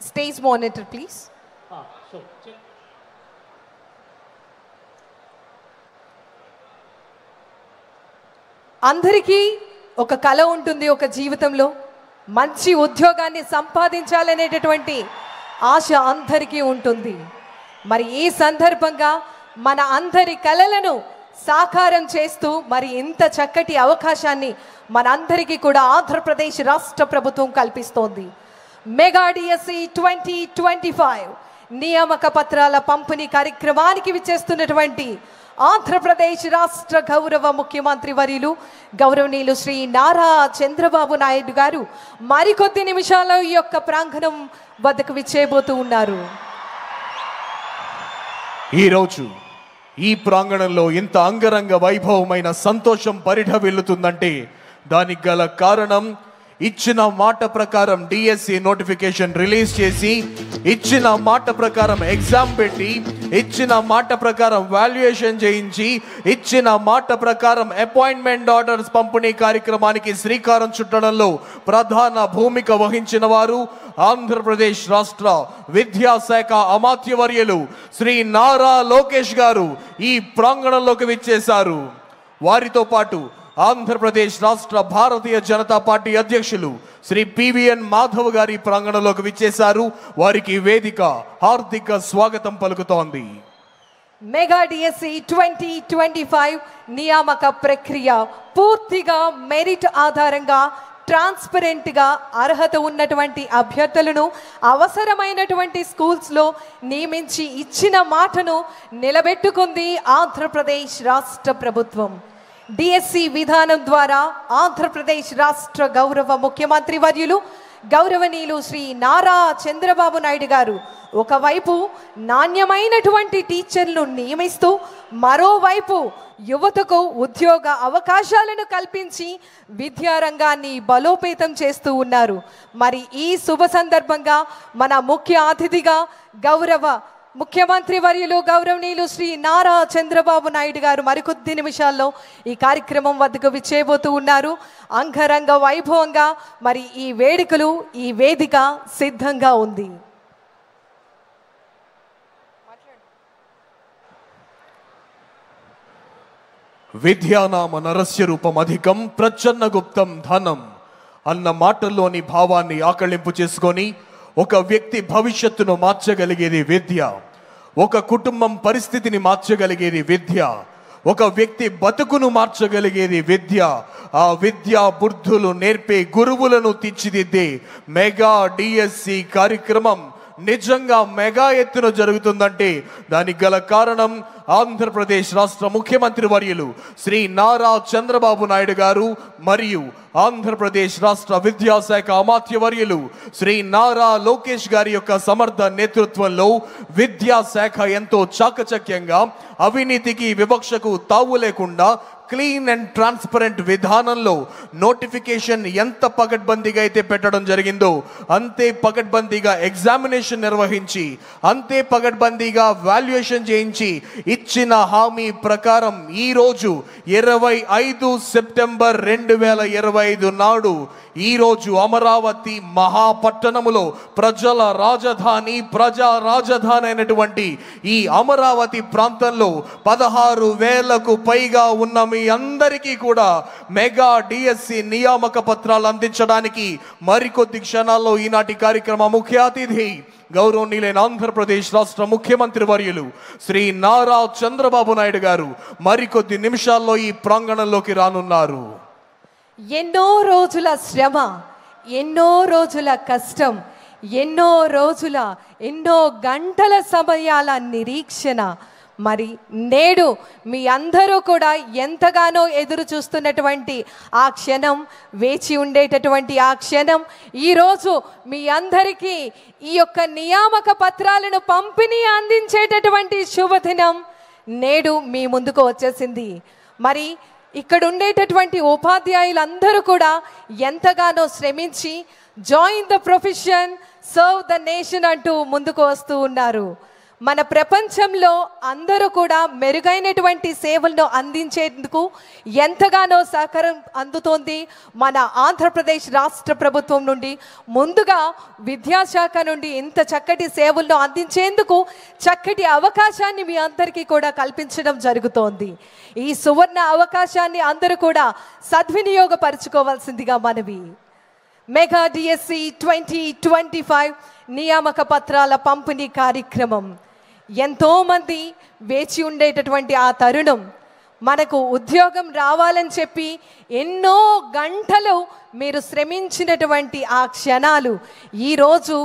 Stage monitor, please. అందరికీ ఒక కళ ఉంటుంది ఒక జీవితంలో, మంచి ఉద్యోగాన్ని సంపాదించాలనేటటువంటి ఆశ అందరికీ ఉంటుంది. మరి ఈ సందర్భంగా మన అందరి కళలను సాకారం చేస్తూ మరి ఇంత చక్కటి అవకాశాన్ని మనందరికీ కూడా ఆంధ్రప్రదేశ్ రాష్ట్ర ప్రభుత్వం కల్పిస్తోంది. మెగా డిఎస్సి 2025 నియామక పత్రాల పంపిణీ కార్యక్రమానికి విచ్చేస్తున్నటువంటి ఆంధ్రప్రదేశ్ రాష్ట్ర గౌరవ ముఖ్యమంత్రి వర్యులు గౌరవనీయులు శ్రీ నారా చంద్రబాబు నాయుడు గారు మరికొద్ది నిమిషాల్లో ఈ యొక్క ప్రాంగణం వద్దకు విచ్చేయబోతూ ఉన్నారు. ఈరోజు ఈ ప్రాంగణంలో ఇంత అంగరంగ వైభవమైన సంతోషం పరిఢవిల్లుతుందంటే దానికి గల కారణం, ఇచ్చిన మాట ప్రకారం డిఎస్సి నోటిఫికేషన్ రిలీజ్ చేసి, ఇచ్చిన మాట ప్రకారం ఎగ్జామ్ పెట్టి, ఇచ్చిన మాట ప్రకారం వాల్యుయేషన్ చేయించి, ఇచ్చిన మాట ప్రకారం అపాయింట్మెంట్ ఆర్డర్స్ పంపిణీ కార్యక్రమానికి శ్రీకారం చుట్టడంలో ప్రధాన భూమిక వహించిన వారు ఆంధ్రప్రదేశ్ రాష్ట్ర విద్యాశాఖ అమాత్యవర్యులు శ్రీ నారా లోకేష్ గారు ఈ ప్రాంగణంలోకి విచ్చేశారు. వారితో పాటు ఆంధ్రప్రదేశ్ రాష్ట్ర భారతీయ జనతా పార్టీ అధ్యక్షులు శ్రీ పివిఎన్ మాధవ్ గారి ప్రాంగణంలోకి విచ్చేశారు. వారికి వేదిక హార్దిక స్వాగతం పలుకుతోంది. మెగా డిఎస్సి 2025 నియామక ప్రక్రియ పూర్తిగా మెరిట్ ఆధారంగా ట్రాన్స్పరెంట్గా అర్హత ఉన్నటువంటి అభ్యర్థులను అవసరమైనటువంటి స్కూల్స్లో నియమించి ఇచ్చిన మాటను నిలబెట్టుకుంది ఆంధ్రప్రదేశ్ రాష్ట్ర ప్రభుత్వం. డిఎస్సి విధానం ద్వారా ఆంధ్రప్రదేశ్ రాష్ట్ర గౌరవ ముఖ్యమంత్రి వర్యులు గౌరవనీయులు శ్రీ నారా చంద్రబాబు నాయుడు గారు ఒకవైపు నాణ్యమైనటువంటి టీచర్లను నియమిస్తూ, మరోవైపు యువతకు ఉద్యోగ అవకాశాలను కల్పించి విద్యారంగాన్ని బలోపేతం చేస్తూ ఉన్నారు. మరి ఈ శుభ సందర్భంగా మన ముఖ్య అతిథిగా గౌరవ ముఖ్యమంత్రి వర్యులు గౌరవనీయులు శ్రీ నారా చంద్రబాబు నాయుడు గారు మరికొద్ది నిమిషాల్లో ఈ కార్యక్రమం వద్దకు విచ్చేయబోతూ ఉన్నారు. అంగరంగ వైభవంగా మరి ఈ వేడుకలు, ఈ వేదిక సిద్ధంగా ఉంది. విద్యానామ నరస్య రూపం అధికం ప్రచ్ఛన్న గుప్తం ధనం అన్న మాటల్లోని భావాన్ని ఆకళింపు చేసుకొని, ఒక వ్యక్తి భవిష్యత్తును మార్చగలిగేది విద్య, ఒక కుటుంబం పరిస్థితిని మార్చగలిగేది విద్య, ఒక వ్యక్తి బతుకును మార్చగలిగేది విద్య. ఆ విద్యా బుద్ధులు నేర్పే గురువులను తీర్చిదిద్దే మెగా డిఎస్సి కార్యక్రమం నిజంగా మెగా ఎత్తున జరుగుతుందంటే దానికి గల కారణం ఆంధ్రప్రదేశ్ రాష్ట్ర ముఖ్యమంత్రి వర్యులు శ్రీ నారా చంద్రబాబు నాయుడు గారు మరియు ఆంధ్రప్రదేశ్ రాష్ట్ర విద్యాశాఖ అమాత్యవర్యులు శ్రీ నారా లోకేష్ గారి యొక్క సమర్థ నేతృత్వంలో విద్యాశాఖ ఎంతో చాకచక్యంగా, అవినీతికి వివక్షకు తావు లేకుండా క్లీన్ అండ్ ట్రాన్స్పరెంట్ విధానంలో నోటిఫికేషన్ ఎంత పకడ్బందీగా అయితే పెట్టడం జరిగిందో అంతే పకడ్బందీగా ఎగ్జామినేషన్ నిర్వహించి, అంతే పకడ్బందీగా వాల్యుయేషన్ చేయించి, ఇచ్చిన హామీ ప్రకారం ఈరోజు 25 సెప్టెంబర్ 2025 నాడు ఈరోజు అమరావతి మహాపట్టణములో ప్రజల రాజధాని, ప్రజా రాజధాని అయినటువంటి ఈ అమరావతి ప్రాంతంలో 16,000కు పైగా ఉన్న మీ అందరికీ కూడా మెగా డిఎస్సి నియామక పత్రాలు అందించడానికి మరికొద్ది క్షణాల్లో ఈనాటి కార్యక్రమ ముఖ్య అతిథి గౌరవనీయులైన ఆంధ్రప్రదేశ్ రాష్ట్ర ముఖ్యమంత్రి వర్యులు శ్రీ నారా చంద్రబాబు నాయుడు గారు మరికొద్ది నిమిషాల్లో ఈ ప్రాంగణంలోకి రానున్నారు. ఎన్నో రోజుల శ్రమ, ఎన్నో రోజుల కష్టం, ఎన్నో గంటల సమయాల నిరీక్షణ, మరి నేడు మీ అందరూ కూడా ఎంతగానో ఎదురు చూస్తున్నటువంటి ఆ క్షణం, వేచి ఉండేటటువంటి ఆ క్షణం ఈరోజు మీ అందరికీ ఈ యొక్క నియామక పత్రాలను పంపిణీ అందించేటటువంటి శుభదినం నేడు మీ ముందుకు వచ్చేసింది. మరి ఇక్కడ ఉండేటటువంటి ఉపాధ్యాయులందరూ కూడా ఎంతగానో శ్రమించి join the profession, serve the nation అంటూ ముందుకు వస్తూ ఉన్నారు. మన ప్రపంచంలో అందరూ కూడా మెరుగైనటువంటి సేవలను అందించేందుకు ఎంతగానో సహకారం అందుతోంది మన ఆంధ్రప్రదేశ్ రాష్ట్ర ప్రభుత్వం నుండి. ముందుగా విద్యాశాఖ నుండి ఇంత చక్కటి సేవలను అందించేందుకు చక్కటి అవకాశాన్ని మీ అందరికీ కూడా కల్పించడం జరుగుతోంది. ఈ సువర్ణ అవకాశాన్ని అందరూ కూడా సద్వినియోగపరచుకోవాల్సిందిగా మనవి. మెగా డిఎస్సి 2025 నియామక పత్రాల పంపిణీ కార్యక్రమం. ఎంతోమంది వేచి ఉండేటటువంటి ఆ తరుణం, మనకు ఉద్యోగం రావాలని చెప్పి ఎన్నో గంటలు మీరు శ్రమించినటువంటి ఆ క్షణాలు ఈరోజు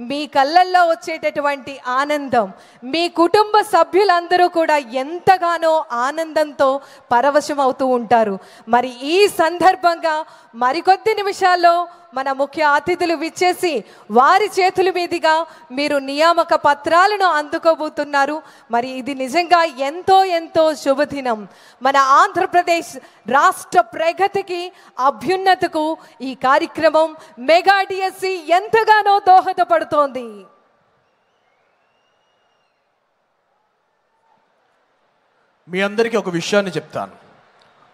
మీ కళ్ళల్లో వచ్చేటటువంటి ఆనందం, మీ కుటుంబ సభ్యులందరూ కూడా ఎంతగానో ఆనందంతో పరవశమవుతూ ఉంటారు. మరి ఈ సందర్భంగా మరికొద్ది నిమిషాల్లో మన ముఖ్య అతిథులు విచ్చేసి వారి చేతుల మీదుగా మీరు నియామక పత్రాలను అందుకోబోతున్నారు. మరి ఇది నిజంగా ఎంతో ఎంతో శుభదినం. మన ఆంధ్రప్రదేశ్ రాష్ట్ర ప్రగతికి, అభ్యున్నతకు ఈ కార్యక్రమం మెగా డిఎస్సి ఎంతగానో దోహదపడుతోంది. మీ అందరికీ ఒక విషయాన్ని చెప్తాను.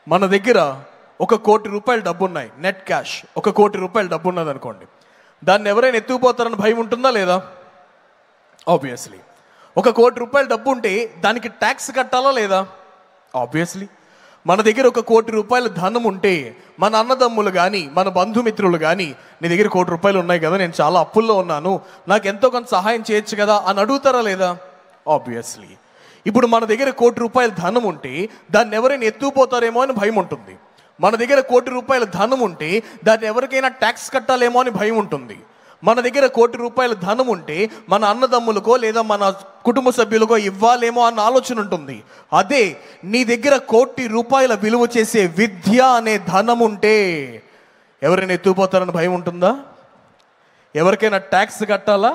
మన దగ్గర 1 కోటి రూపాయలు డబ్బు ఉన్నాయి, నెట్ క్యాష్. 1 కోటి రూపాయలు డబ్బు ఉన్నది అనుకోండి, దాన్ని ఎవరైనా ఎత్తుకుపోతారని భయం ఉంటుందా లేదా? ఆబ్వియస్లీ. 1 కోటి రూపాయలు డబ్బు ఉంటే దానికి ట్యాక్స్ కట్టాలా లేదా? ఆబ్వియస్లీ. మన దగ్గర 1 కోటి రూపాయల ధనం ఉంటే మన అన్నదమ్ములు కానీ మన బంధుమిత్రులు కానీ నీ దగ్గర 1 కోటి రూపాయలు ఉన్నాయి కదా, నేను చాలా అప్పుల్లో ఉన్నాను, నాకు ఎంతో కొంత సహాయం చేయొచ్చు కదా అని అడుగుతారా లేదా? ఆబ్వియస్లీ. ఇప్పుడు మన దగ్గర 1 కోటి రూపాయల ధనం ఉంటే దాన్ని ఎవరైనా ఎత్తుకుపోతారేమో అని భయం ఉంటుంది. మన దగ్గర 1 కోటి రూపాయల ధనం ఉంటే దాన్ని ఎవరికైనా ట్యాక్స్ కట్టాలేమో అని భయం ఉంటుంది. మన దగ్గర 1 కోటి రూపాయల ధనం ఉంటే మన అన్నదమ్ములకో లేదా మన కుటుంబ సభ్యులకో ఇవ్వాలేమో అన్న ఆలోచన ఉంటుంది. అదే నీ దగ్గర 1 కోటి రూపాయల విలువ చేసే విద్య అనే ధనం ఉంటే ఎవరైనా ఎత్తుకుపోతారని భయం ఉంటుందా? ఎవరికైనా ట్యాక్స్ కట్టాలా?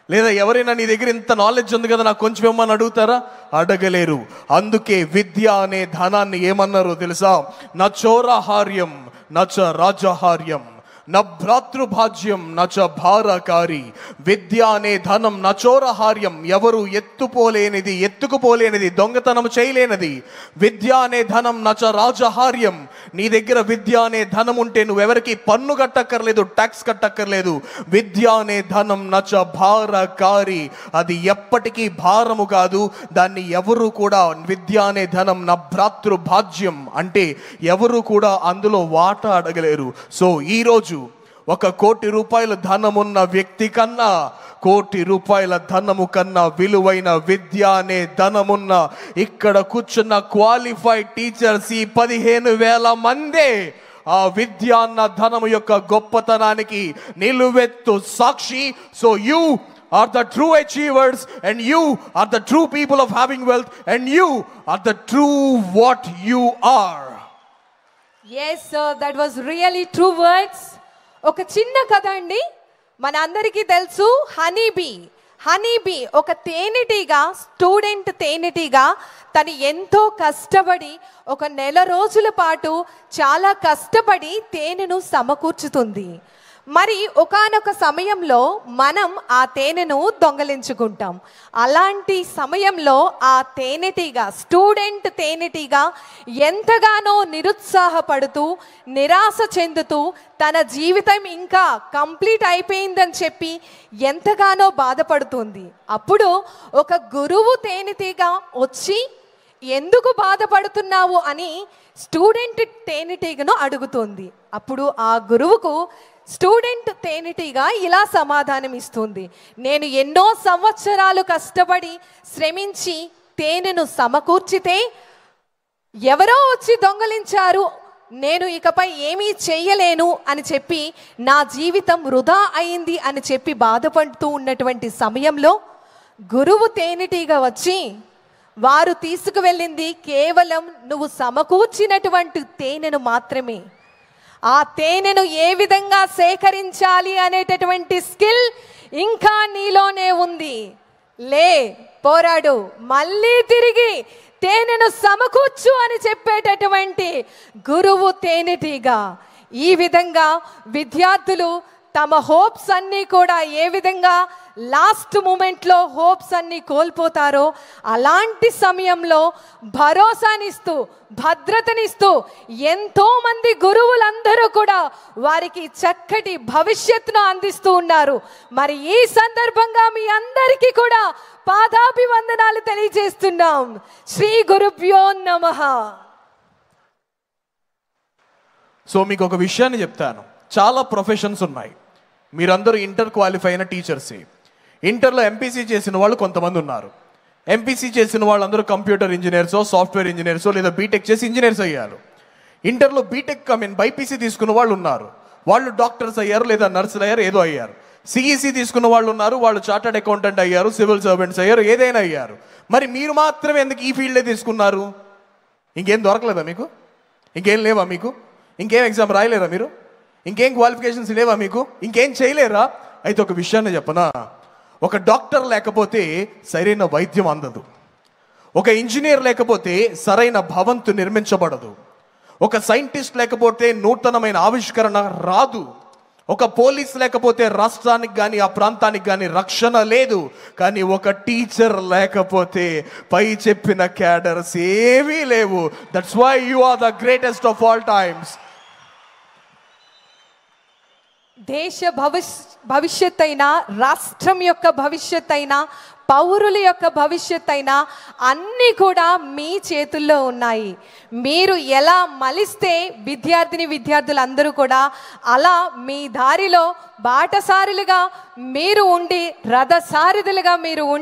లేదా ఎవరైనా నీ దగ్గర ఇంత నాలెడ్జ్ ఉంది కదా నాకు కొంచెం ఇవ్వమని అడుగుతారా? అడగలేరు. అందుకే విద్య అనే ధనాన్ని ఏమన్నారో తెలుసా? న చోరహార్యం నచ రాజహార్యం, న భ్రాతృభాజ్యం నచ భారకారి. విద్య అనే ధనం నచోరహార్యం, ఎవరు ఎత్తుపోలేనిది, ఎత్తుకుపోలేనిది, దొంగతనం చేయలేనిది. విద్య అనే ధనం నచ రాజహార్యం, నీ దగ్గర విద్య అనే ధనం ఉంటే నువ్వెవరికి పన్ను కట్టక్కర్లేదు, ట్యాక్స్ కట్టక్కర్లేదు. విద్య అనే ధనం నచ భారకారి, అది ఎప్పటికీ భారము కాదు. దాన్ని ఎవరు కూడా, విద్య అనే ధనం న భ్రాతృభాజ్యం అంటే ఎవరు కూడా అందులో వాటా అడగలేరు. సో ఈరోజు 1 కోటి రూపాయల ధనమున్న వ్యక్తి కన్నా, 1 కోటి రూపాయల ధనము కన్నా విలువైన విద్య అనే ధనమున్న ఇక్కడ కూర్చున్న క్వాలిఫైడ్ టీచర్స్ ఈ 15,000 మందే ఆ విద్య అన్న ధనము యొక్క గొప్పతనానికి నిలువెత్తు సాక్షి. So you are the true achievers, and you are the true people of having wealth, and you are the true what you are. Yes sir, that was really true words. ఒక చిన్న కథ అండి. మన అందరికీ తెలుసు హనీబీ ఒక తేనెటీగా, student తేనెటీగా తను ఎంతో కష్టపడి 1 నెల రోజుల పాటు చాలా కష్టపడి తేనెను సమకూర్చుతుంది. మరి ఒకానొక సమయంలో మనం ఆ తేనెను దొంగలించుకుంటాం. అలాంటి సమయంలో ఆ తేనెటీగా, స్టూడెంట్ తేనెటీగా ఎంతగానో నిరుత్సాహపడుతూ, నిరాశ చెందుతూ, తన జీవితం ఇంకా కంప్లీట్ అయిపోయిందని చెప్పి ఎంతగానో బాధపడుతుంది. అప్పుడు ఒక గురువు తేనెటీగా వచ్చి ఎందుకు బాధపడుతున్నావు అని స్టూడెంట్ తేనెటీగను అడుగుతుంది. అప్పుడు ఆ గురువుకు స్టూడెంట్ తేనెటీగా ఇలా సమాధానం ఇస్తుంది: నేను ఎన్నో సంవత్సరాలు కష్టపడి శ్రమించి తేనెను సమకూర్చితే ఎవరో వచ్చి దొంగలించారు, నేను ఇకపై ఏమీ చెయ్యలేను అని చెప్పి నా జీవితం వృధా అయింది అని చెప్పి బాధపడుతూ ఉన్నటువంటి సమయంలో గురువు తేనెటీగా వచ్చి, వారు తీసుకువెళ్ళింది కేవలం నువ్వు సమకూర్చినటువంటి తేనెను మాత్రమే. ఆ తేనెను ఏ విధంగా సేకరించాలి అనేటటువంటి స్కిల్ ఇంకా నీలోనే ఉంది. లే, పోరాడు, మళ్ళీ తిరిగి తేనెను సమకూర్చు అని చెప్పేటటువంటి గురువు తేనెటీగా. ఈ విధంగా విద్యార్థులు తమ హోప్స్ అన్నీ కూడా ఏ విధంగా లాస్ట్ మూమెంట్లో హోప్స్ అన్ని కోల్పోతారో అలాంటి సమయంలో భరోసానిస్తూ భద్రతనిస్తూ ఎంతోమంది గురువులందరూ కూడా వారికి చక్కటి భవిష్యత్తును అందిస్తూ ఉన్నారు. మరి ఈ సందర్భంగా మీ అందరికీ కూడా పాదాభివందనాలు తెలియజేస్తున్నాం. శ్రీ గురుభ్యో నమః. సో మీకు ఒక విషయాన్ని చెప్తాను. చాలా ప్రొఫెషన్స్ ఉన్నాయి. మీరందరూ ఇంటర్ క్వాలిఫై అయిన టీచర్సే. ఇంటర్లో ఎంపీసీ చేసిన వాళ్ళు కొంతమంది ఉన్నారు. ఎంపీసీ చేసిన వాళ్ళందరూ కంప్యూటర్ ఇంజనీర్సో సాఫ్ట్వేర్ ఇంజనీర్సో లేదా బీటెక్ చేసి ఇంజనీర్స్ అయ్యారు. ఇంటర్లో బీటెక్ బైపీసీ తీసుకున్న వాళ్ళు ఉన్నారు. వాళ్ళు డాక్టర్స్ అయ్యారు లేదా నర్సులు అయ్యారు, ఏదో అయ్యారు. సిఈసీ తీసుకున్న వాళ్ళు ఉన్నారు, వాళ్ళు చార్టర్డ్ అకౌంటెంట్ అయ్యారు, సివిల్ సర్వెంట్స్ అయ్యారు, ఏదైనా అయ్యారు. మరి మీరు మాత్రమే ఎందుకు ఈ ఫీల్డే తీసుకున్నారు? ఇంకేం దొరకలేదా మీకు? ఇంకేం లేవా మీకు? ఇంకేం ఎగ్జామ్ రాయలేరా మీరు? ఇంకేం క్వాలిఫికేషన్స్ లేవా మీకు? ఇంకేం చేయలేరా? అయితే ఒక విషయాన్ని చెప్పనా, ఒక డాక్టర్ లేకపోతే సరైన వైద్యం అందదు. ఒక ఇంజనీర్ లేకపోతే సరైన భవంతు నిర్మించబడదు. ఒక సైంటిస్ట్ లేకపోతే నూతనమైన ఆవిష్కరణ రాదు. ఒక పోలీస్ లేకపోతే రాష్ట్రానికి కానీ ఆ ప్రాంతానికి కానీ రక్షణ లేదు. కానీ ఒక టీచర్ లేకపోతే పై చెప్పిన క్యాడర్స్ ఏవీ లేవు. That's why you are the greatest of all times. దేశ భవిష్యత్ అయినా, రాష్ట్రం యొక్క భవిష్యత్ అయినా, పౌరుల యొక్క భవిష్యత్ అయినా అన్నీ కూడా మీ చేతుల్లో ఉన్నాయి. మీరు ఎలా మలిస్తే విద్యార్థులందరూ కూడా అలా మీ దారిలో బాటసారులుగా మీరు ఉండి, రథసారథులుగా మీరు ఉండి